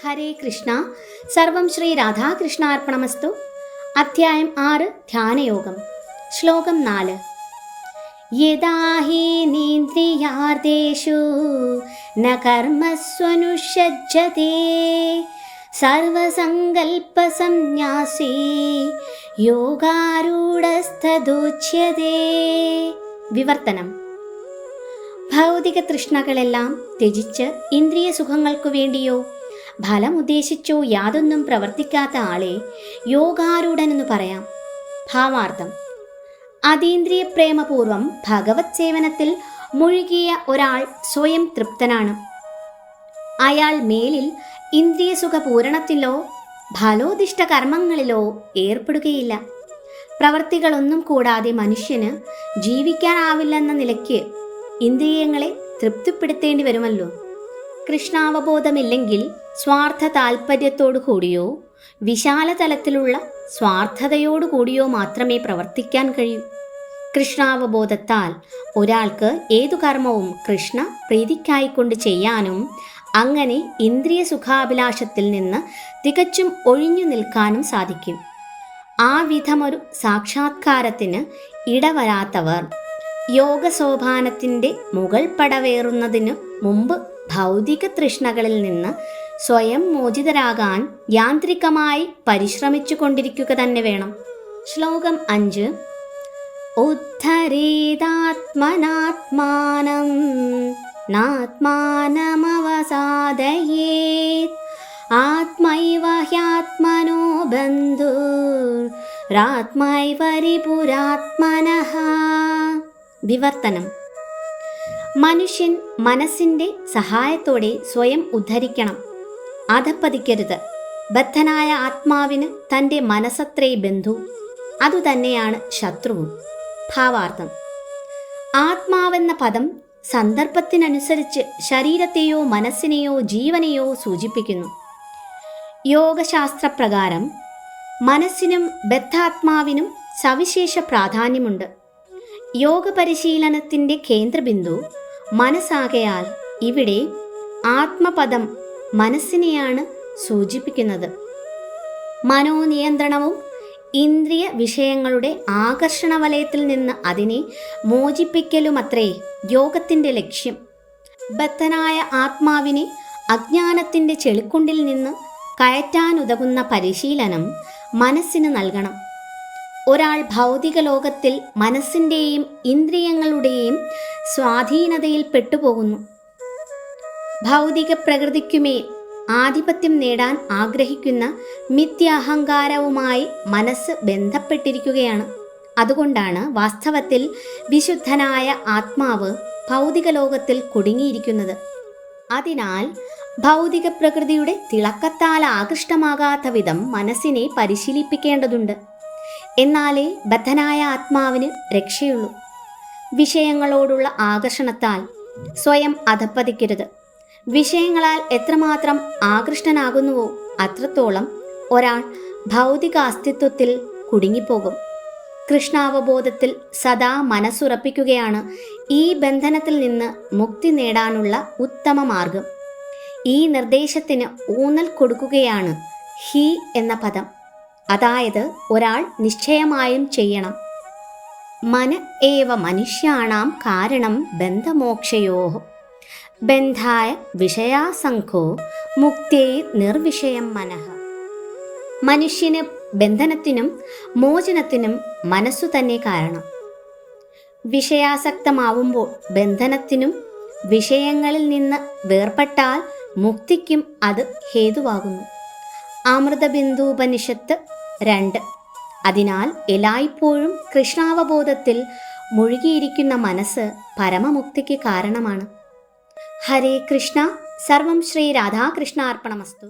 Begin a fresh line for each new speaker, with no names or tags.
ഹരേ കൃഷ്ണ. സർവം ശ്രീ രാധാകൃഷ്ണാർപ്പണമസ്തു. അധ്യായം 6 ധ്യാനയോഗം. ശ്ലോകം 4. യദാ ഹി നേന്ദ്രിയാർദേഷു ന കർമ്മസ്വനുഷജ്ജതേ സർവസങ്കൽപ്പസന്യാസി യോഗാരൂഢസ്ഥദുച്യതേ. വിവർത്തനം. ഭൗതിക തൃഷ്ണകളെല്ലാം ത്യജിച്ച് ഇന്ദ്രിയ സുഖങ്ങൾക്കു വേണ്ടിയോ ഫലമുദ്ദേശിച്ചോ യാതൊന്നും പ്രവർത്തിക്കാത്ത ആളെ യോഗാരൂഢനെന്ന് പറയാം. ഭാവാർത്ഥം: അതീന്ദ്രിയ പ്രേമപൂർവം ഭഗവത് സേവനത്തിൽ മുഴുകിയ ഒരാൾ സ്വയം തൃപ്തനാണ്. അയാൾ മേലിൽ ഇന്ദ്രിയ സുഖ പൂരണത്തിലോ ഫലോദിഷ്ട കർമ്മങ്ങളിലോ ഏർപ്പെടുകയില്ല. പ്രവർത്തികളൊന്നും കൂടാതെ മനുഷ്യന് ജീവിക്കാനാവില്ലെന്ന നിലയ്ക്ക് ഇന്ദ്രിയങ്ങളെ തൃപ്തിപ്പെടുത്തേണ്ടി വരുമല്ലോ. കൃഷ്ണാവബോധമില്ലെങ്കിൽ സ്വാർത്ഥ താൽപ്പര്യത്തോടു കൂടിയോ വിശാല തലത്തിലുള്ള സ്വാർത്ഥതയോടുകൂടിയോ മാത്രമേ പ്രവർത്തിക്കാൻ കഴിയൂ. കൃഷ്ണാവബോധത്താൽ ഒരാൾക്ക് ഏതു കർമ്മവും കൃഷ്ണ പ്രീതിക്കായിക്കൊണ്ട് ചെയ്യാനും അങ്ങനെ ഇന്ദ്രിയ സുഖാഭിലാഷത്തിൽ നിന്ന് തികച്ചും ഒഴിഞ്ഞു നിൽക്കാനും സാധിക്കും. ആ വിധമൊരു സാക്ഷാത്കാരത്തിന് ഇടവരാത്തവർ യോഗസോപാനത്തിൻ്റെ മുകൾ പടവേറുന്നതിനു മുമ്പ് ഭൗതിക തൃഷ്ണകളിൽ നിന്ന് സ്വയം മോചിതരാകാൻ യാന്ത്രികമായി പരിശ്രമിച്ചു കൊണ്ടിരിക്കുക തന്നെ വേണം. ശ്ലോകം 5. ഉദ്ധരേതാത്മനാത്മാനം നാത്മാനമവസാദയേത് ആത്മൈവ ഹ്യാത്മനോ ബന്ധുരാത്മൈവ രിപുരാത്മനഃ. വിവർത്തനം. മനുഷ്യൻ മനസ്സിൻ്റെ സഹായത്തോടെ സ്വയം ഉദ്ധരിക്കണം. അധപ്പതിക്കരുത്. ബദ്ധനായ ആത്മാവിന് തൻ്റെ മനസ്സത്രേ ബന്ധു, അതുതന്നെയാണ് ശത്രുവും. ഭാവാർത്ഥം: ആത്മാവെന്ന പദം സന്ദർഭത്തിനനുസരിച്ച് ശരീരത്തെയോ മനസ്സിനെയോ ജീവനെയോ സൂചിപ്പിക്കുന്നു. യോഗശാസ്ത്രപ്രകാരം മനസ്സിനും ബദ്ധാത്മാവിനും സവിശേഷ പ്രാധാന്യമുണ്ട്. യോഗ പരിശീലനത്തിൻ്റെ കേന്ദ്രബിന്ദു മനസ്സാകയാൽ ഇവിടെ ആത്മപദം മനസ്സിനെയാണ് സൂചിപ്പിക്കുന്നത്. മനോനിയന്ത്രണവും ഇന്ദ്രിയ വിഷയങ്ങളുടെ ആകർഷണ വലയത്തിൽ നിന്ന് അതിനെ മോചിപ്പിക്കലുമത്രേ യോഗത്തിൻ്റെ ലക്ഷ്യം. ബദ്ധനായ ആത്മാവിനെ അജ്ഞാനത്തിൻ്റെ ചെളിക്കുണ്ടിൽ നിന്ന് കയറ്റാനുതകുന്ന പരിശീലനം മനസ്സിന് നൽകണം. ഒരാൾ ഭൗതിക ലോകത്തിൽ മനസ്സിൻ്റെയും ഇന്ദ്രിയങ്ങളുടെയും സ്വാധീനതയിൽ പെട്ടുപോകുന്നു. ഭൗതിക പ്രകൃതിക്കുമേൽ ആധിപത്യം നേടാൻ ആഗ്രഹിക്കുന്ന മിഥ്യാഹങ്കാരവുമായി മനസ്സ് ബന്ധപ്പെട്ടിരിക്കുകയാണ്. അതുകൊണ്ടാണ് വാസ്തവത്തിൽ വിശുദ്ധനായ ആത്മാവ് ഭൗതിക ലോകത്തിൽ കുടുങ്ങിയിരിക്കുന്നത്. അതിനാൽ ഭൗതിക പ്രകൃതിയുടെ തിളക്കത്താൽ ആകൃഷ്ടമാകാത്ത വിധം മനസ്സിനെ പരിശീലിപ്പിക്കേണ്ടതുണ്ട്. എന്നാലേ ബദ്ധനായ ആത്മാവിന് രക്ഷയുള്ളൂ. വിഷയങ്ങളോടുള്ള ആകർഷണത്താൽ സ്വയം അധപ്പതിക്കരുത്. വിഷയങ്ങളാൽ എത്രമാത്രം ആകൃഷ്ടനാകുന്നുവോ അത്രത്തോളം ഒരാൾ ഭൗതിക അസ്തിത്വത്തിൽ കുടുങ്ങിപ്പോകും. കൃഷ്ണാവബോധത്തിൽ സദാ മനസ്സുറപ്പിക്കുകയാണ് ഈ ബന്ധനത്തിൽ നിന്ന് മുക്തി നേടാനുള്ള ഉത്തമ മാർഗം. ഈ നിർദ്ദേശത്തിന് ഊന്നൽ കൊടുക്കുകയാണ് ഹി എന്ന പദം. അതായത് ഒരാൾ നിശ്ചയമായും ചെയ്യണം. മന ഏവ മനുഷ്യാണാം കാരണം ബന്ധമോക്ഷയോഃ ബന്ധായ വിഷയാസംഖോ മുക്തേ നിർവിഷയം മനഃ. മനുഷ്യന് ബന്ധനത്തിനും മോചനത്തിനും മനസ്സു തന്നെ കാരണം. വിഷയാസക്തമാവുമ്പോൾ ബന്ധനത്തിനും വിഷയങ്ങളിൽ നിന്ന് വേർപെട്ടാൽ മുക്തിക്കും അത് ഹേതുവാകുന്നു. അമൃതബിന്ദുപനിഷത്ത് 2. അതിനാൽ എല്ലായ്പ്പോഴും കൃഷ്ണാവബോധത്തിൽ മുഴുകിയിരിക്കുന്ന മനസ്സ് പരമമുക്തിക്ക് കാരണമാണ്. ഹരേ കൃഷ്ണ. സർവം ശ്രീ രാധാകൃഷ്ണാർപ്പണമസ്തു.